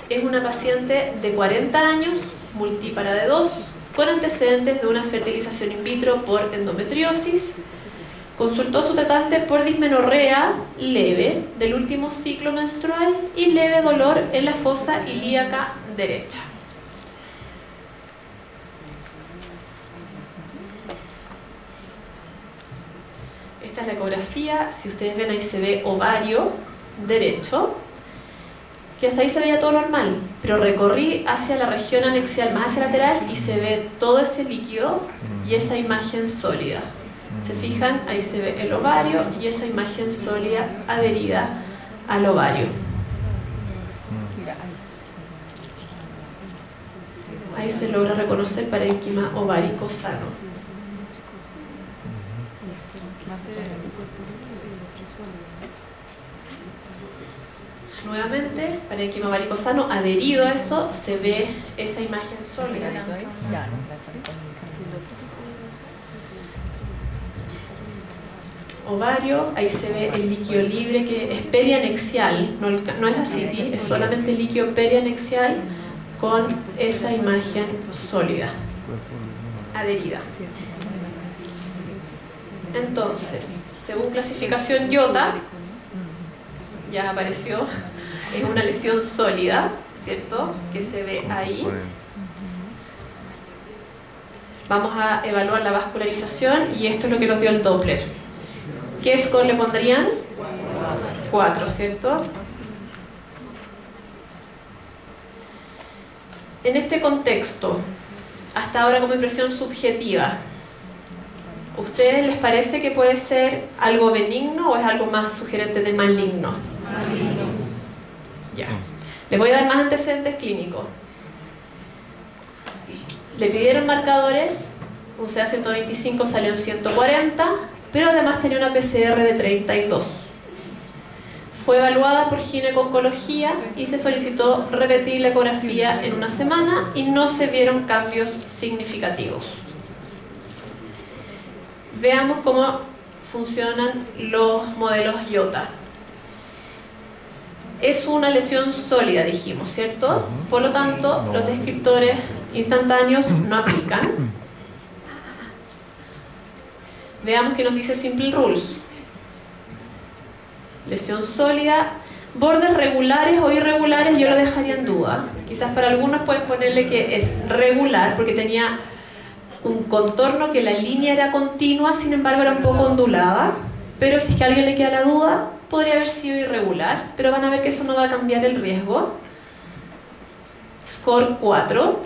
es una paciente de 40 años, multípara de 2, con antecedentes de una fertilización in vitro por endometriosis. Consultó a su tratante por dismenorrea leve del último ciclo menstrual y leve dolor en la fosa ilíaca derecha. Esta es la ecografía. Si ustedes ven, ahí se ve ovario derecho, que hasta ahí se veía todo normal, pero recorrí hacia la región anexial más hacia lateral y se ve todo ese líquido y esa imagen sólida. ¿Se fijan? Ahí se ve el ovario y esa imagen sólida adherida al ovario. Ahí se logra reconocer parénquima ovárico sano. Nuevamente, parénquima ovárico sano, adherido a eso, se ve esa imagen sólida. Ovario, ahí se ve el líquido libre que es perianexial, no es ascitis, es solamente líquido perianexial con esa imagen sólida, adherida. Entonces, según clasificación IOTA, ya apareció, es una lesión sólida, ¿cierto? Que se ve ahí. Vamos a evaluar la vascularización y esto es lo que nos dio el Doppler. ¿Qué score le pondrían? 4, ¿cierto? En este contexto, hasta ahora como impresión subjetiva, ¿ustedes les parece que puede ser algo benigno o es algo más sugerente de maligno? Ya. Les voy a dar más antecedentes clínicos. Le pidieron marcadores, un CA125 salió en 140, pero además tenía una PCR de 32. Fue evaluada por gineco-oncología y se solicitó repetir la ecografía en una semana y no se vieron cambios significativos. Veamos cómo funcionan los modelos IOTA. Es una lesión sólida, dijimos, ¿cierto? Por lo tanto, los descriptores instantáneos no aplican. Veamos qué nos dice Simple Rules. Lesión sólida, bordes regulares o irregulares yo lo dejaría en duda. Quizás para algunos pueden ponerle que es regular porque tenía un contorno que la línea era continua, sin embargo era un poco ondulada, pero si es que a alguien le queda la duda, podría haber sido irregular, pero van a ver que eso no va a cambiar el riesgo. Score 4,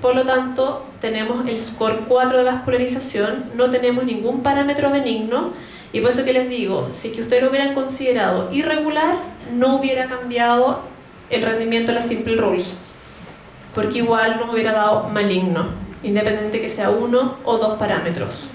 por lo tanto tenemos el score 4 de vascularización, no tenemos ningún parámetro benigno, y por eso que les digo, si es que ustedes lo hubieran considerado irregular, no hubiera cambiado el rendimiento de la Simple Rules, porque igual nos hubiera dado maligno, independiente que sea 1 o 2 parámetros.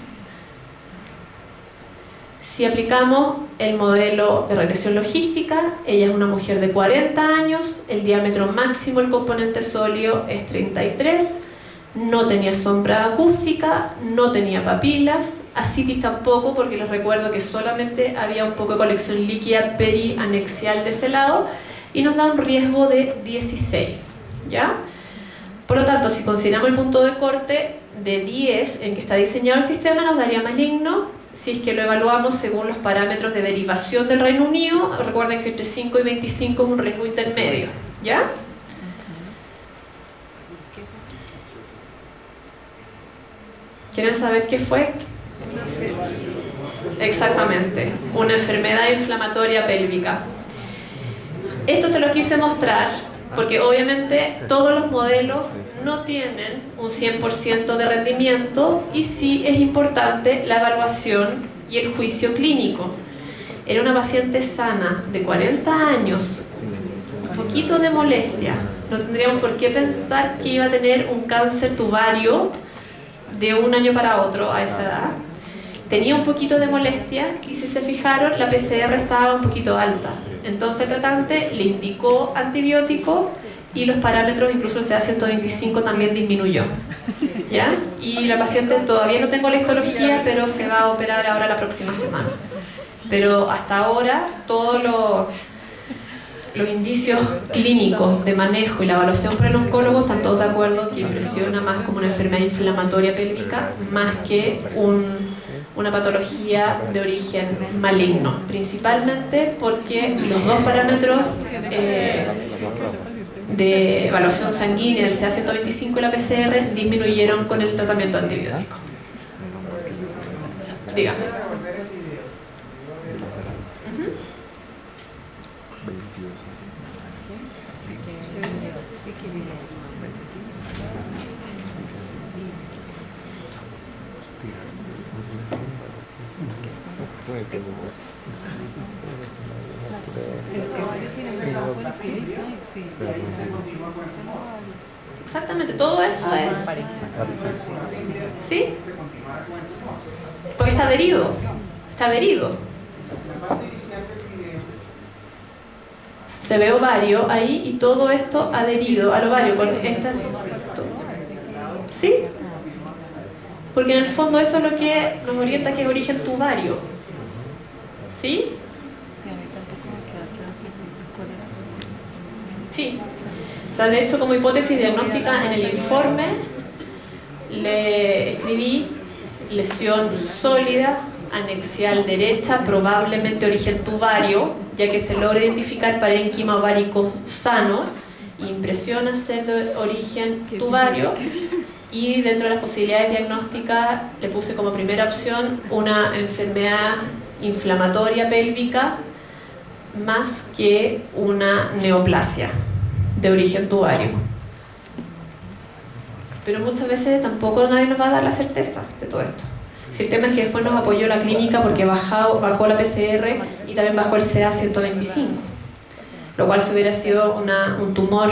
Si aplicamos el modelo de regresión logística, ella es una mujer de 40 años, el diámetro máximo del componente sólido es 33, no tenía sombra acústica, no tenía papilas, ascitis tampoco, porque les recuerdo que solamente había un poco de colección líquida perianexial de ese lado, y nos da un riesgo de 16, ¿ya? Por lo tanto, si consideramos el punto de corte de 10 en que está diseñado el sistema, nos daría maligno. Si es que lo evaluamos según los parámetros de derivación del Reino Unido, recuerden que entre 5 y 25 es un riesgo intermedio, ¿ya? ¿Quieren saber qué fue? Exactamente, una enfermedad inflamatoria pélvica. Esto se lo quise mostrar porque obviamente todos los modelos no tienen un 100% de rendimiento y sí es importante la evaluación y el juicio clínico. Era una paciente sana de 40 años, un poquito de molestia, no tendríamos por qué pensar que iba a tener un cáncer tubario de un año para otro a esa edad. Tenía un poquito de molestia y si se fijaron la PCR estaba un poquito alta, entonces el tratante le indicó antibiótico y los parámetros, incluso el CA125 también disminuyó, ¿ya? Y la paciente todavía no tengo la histología, pero se va a operar ahora la próxima semana, pero hasta ahora todo los indicios clínicos de manejo y la evaluación por el oncólogo están todos de acuerdo que impresiona más como una enfermedad inflamatoria pélvica más que una patología de origen maligno, principalmente porque los dos parámetros de evaluación sanguínea del CA125 y la PCR disminuyeron con el tratamiento antibiótico. Dígame. Exactamente, todo eso es... ¿Sí? Porque está adherido. Está adherido. Se ve ovario ahí y todo esto adherido al ovario con esta... ¿Sí? Porque en el fondo eso es lo que nos orienta que es origen tubario. ¿Sí? Sí. O sea, de hecho, como hipótesis diagnóstica en el informe le escribí lesión sólida, anexial derecha, probablemente origen tubario, ya que se logra identificar parénquima ovárico sano, impresiona ser de origen tubario, y dentro de las posibilidades diagnósticas le puse como primera opción una enfermedad inflamatoria pélvica más que una neoplasia de origen tubario. Pero muchas veces tampoco nadie nos va a dar la certeza de todo esto. Si el tema es que después nos apoyó la clínica porque bajó la PCR y también bajó el CA125, lo cual si hubiera sido un tumor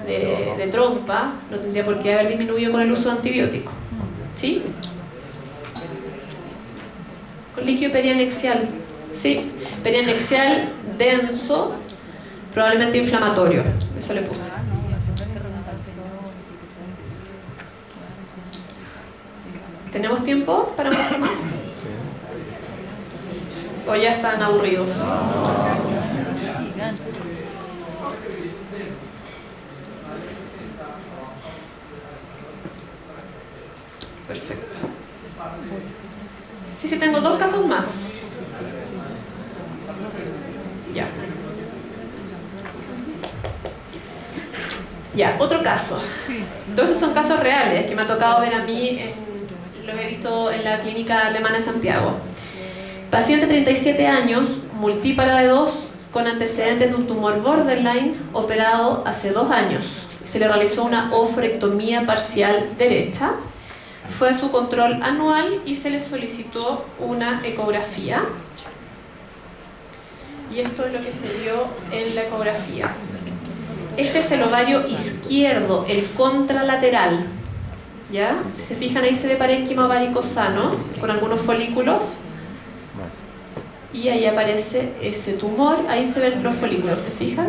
de trompa, no tendría por qué haber disminuido con el uso de antibióticos. ¿Sí? Con líquido perianexial. Sí, perianexial denso, probablemente inflamatorio. Eso le puse. ¿Tenemos tiempo para un caso más? ¿O ya están aburridos? Perfecto. Sí, tengo dos casos más. Ya. Ya, otro caso. Todos estos son casos reales que me ha tocado ver a mí, los he visto en la clínica alemana de Santiago. Paciente 37 años, multípara de 2, con antecedentes de un tumor borderline, operado hace 2 años. Se le realizó una oophorectomía parcial derecha. Fue a su control anual y se le solicitó una ecografía. Y esto es lo que se vio en la ecografía. Este es el ovario izquierdo, el contralateral. ¿Ya? Si se fijan, ahí se ve parénquima ovárico sano, con algunos folículos. Y ahí aparece ese tumor, ahí se ven los folículos, ¿se fijan?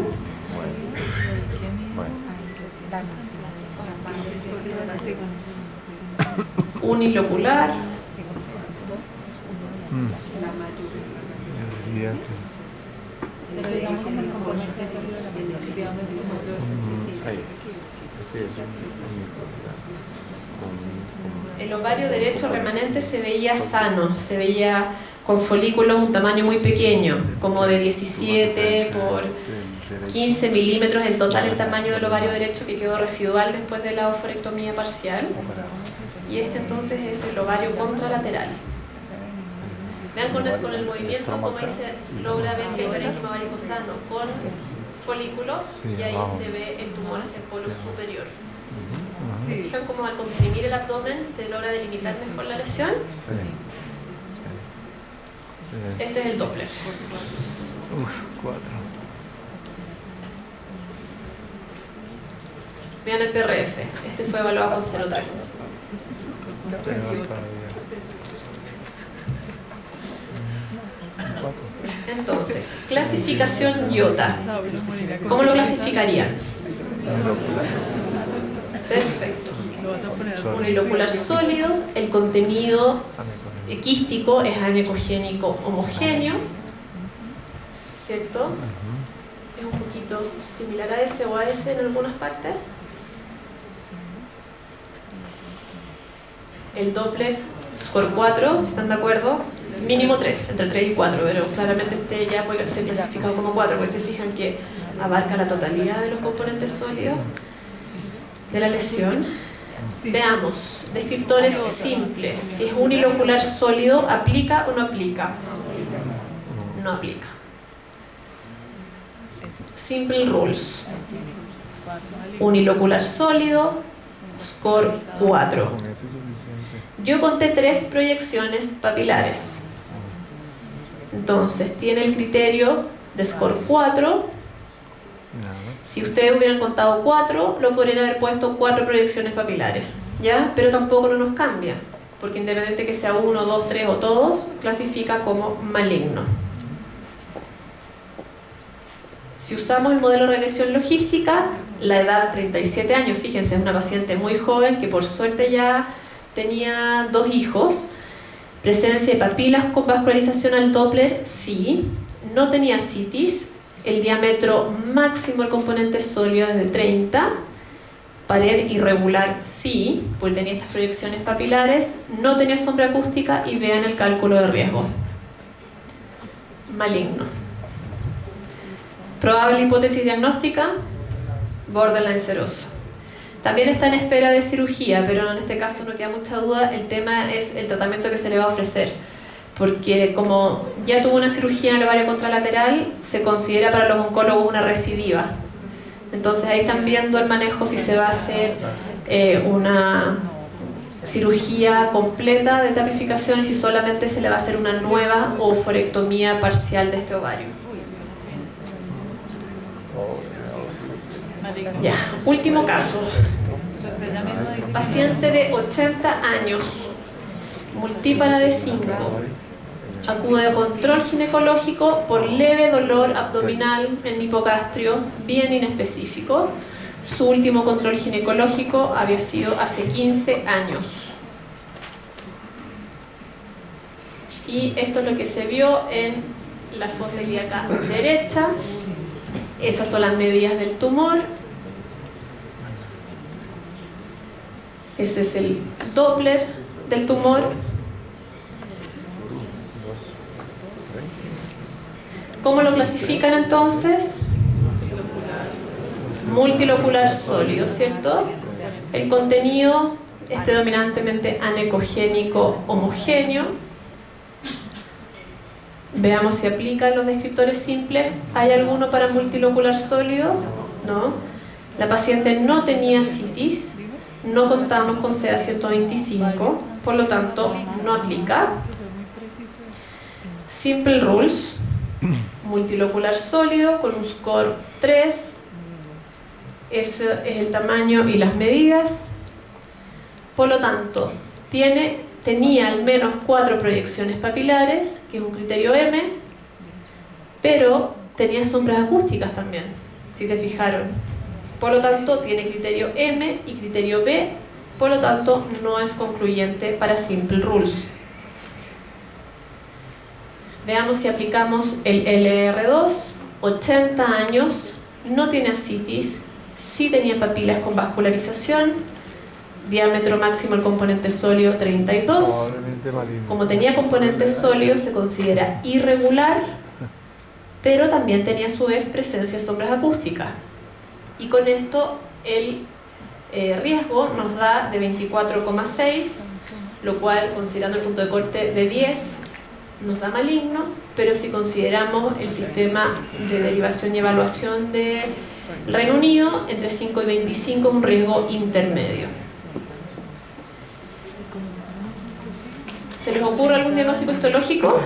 Unilocular. El ovario derecho remanente se veía sano, se veía con folículos un tamaño muy pequeño, como de 17 por 15 milímetros en total el tamaño del ovario derecho, que quedó residual después de la oophorectomía parcial. Y este entonces es el ovario contralateral. Vean con el movimiento como ahí se logra ver que hay parénquima ovárico sano con folículos, y ahí se ve el tumor hacia el polo superior. ¿Se fijan cómo al comprimir el abdomen se logra delimitar mejor la lesión? Este es el Doppler. 4. Vean el PRF. Este fue evaluado con 0,3. Entonces, clasificación IOTA. ¿Cómo lo clasificarían? Perfecto. Unilocular sólido, el contenido quístico es anecogénico homogéneo, ¿cierto? Es un poquito similar a ese o a ese en algunas partes. El Doppler score 4, si están de acuerdo, mínimo 3, entre 3 y 4, pero claramente este ya puede ser clasificado como 4, porque se fijan que abarca la totalidad de los componentes sólidos de la lesión. Veamos, descriptores simples. Si es unilocular sólido, ¿aplica o no aplica? No aplica. Simple rules. Unilocular sólido, score 4. Yo conté 3 proyecciones papilares. Entonces, tiene el criterio de score 4. Si ustedes hubieran contado 4, lo podrían haber puesto 4 proyecciones papilares, ¿ya? Pero tampoco no nos cambia, porque independiente que sea 1, 2, 3 o todos, clasifica como maligno. Si usamos el modelo de regresión logística, la edad 37 años, fíjense, es una paciente muy joven que por suerte ya tenía 2 hijos. Presencia de papilas con vascularización al Doppler, sí. No tenía citis. El diámetro máximo del componente sólido es de 30. Pared irregular, sí, pues tenía estas proyecciones papilares. No tenía sombra acústica y vean el cálculo de riesgo. Maligno. Probable hipótesis diagnóstica, borderline seroso. También está en espera de cirugía, pero en este caso no queda mucha duda, el tema es el tratamiento que se le va a ofrecer. Porque como ya tuvo una cirugía en el ovario contralateral, se considera para los oncólogos una recidiva. Entonces ahí están viendo el manejo si se va a hacer una cirugía completa de tapificación y si solamente se le va a hacer una nueva oophorectomía parcial de este ovario. Ya, último caso. Paciente de 80 años, multípara de 5. Acude a control ginecológico por leve dolor abdominal en hipogastrio, bien inespecífico. Su último control ginecológico había sido hace 15 años. Y esto es lo que se vio en la fosa ilíaca derecha. Esas son las medidas del tumor. Ese es el Doppler del tumor. ¿Cómo lo clasifican entonces? Multilocular sólido, ¿cierto? El contenido es predominantemente anecogénico homogéneo. Veamos si aplican los descriptores simples. ¿Hay alguno para multilocular sólido? No. La paciente no tenía citis. No contamos con CA 125, por lo tanto no aplica. Simple rules. Multilocular sólido con un score 3. Ese es el tamaño y las medidas. Por lo tanto, tenía al menos 4 proyecciones papilares, que es un criterio M, pero tenía sombras acústicas también, si se fijaron. Por lo tanto, tiene criterio M y criterio B, por lo tanto, no es concluyente para simple rules. Veamos si aplicamos el LR2, 80 años, no tiene ascitis, sí tenía papilas con vascularización, diámetro máximo del componente sólido 32. Como tenía componente sólido, se considera irregular, pero también tenía a su vez presencia de sombras acústicas. Y con esto el riesgo nos da de 24,6, lo cual, considerando el punto de corte de 10, nos da maligno, pero si consideramos el sistema de derivación y evaluación del Reino Unido, entre 5 y 25 es un riesgo intermedio. ¿Se les ocurre algún diagnóstico histológico?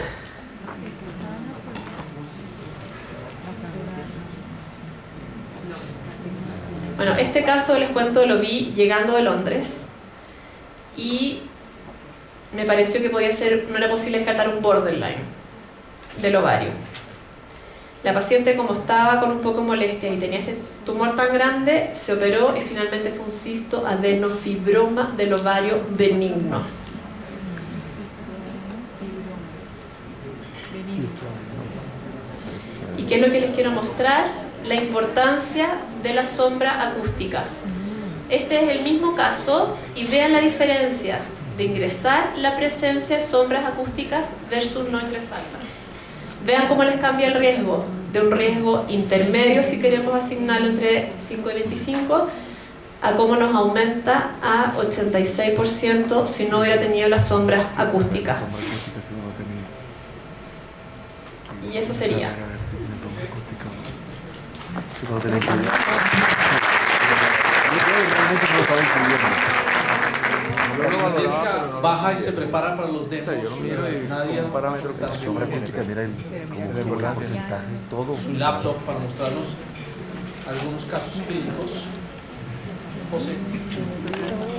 Bueno, este caso, les cuento, lo vi llegando de Londres y me pareció que podía ser, no era posible descartar un borderline del ovario. La paciente, como estaba con un poco de molestia y tenía este tumor tan grande, se operó y finalmente fue un cisto adenofibroma del ovario benigno. ¿Y qué es lo que les quiero mostrar? la importancia de la sombra acústica. Este es el mismo caso y vean la diferencia de ingresar la presencia de sombras acústicas versus no ingresarla. Vean cómo les cambia el riesgo, de un riesgo intermedio si queremos asignarlo entre 5 y 25, a cómo nos aumenta a 86% si no hubiera tenido las sombras acústicas. Y eso sería. Jessica baja y se prepara para los demos. Nadia, su laptop para mostrarnos algunos casos clínicos. José.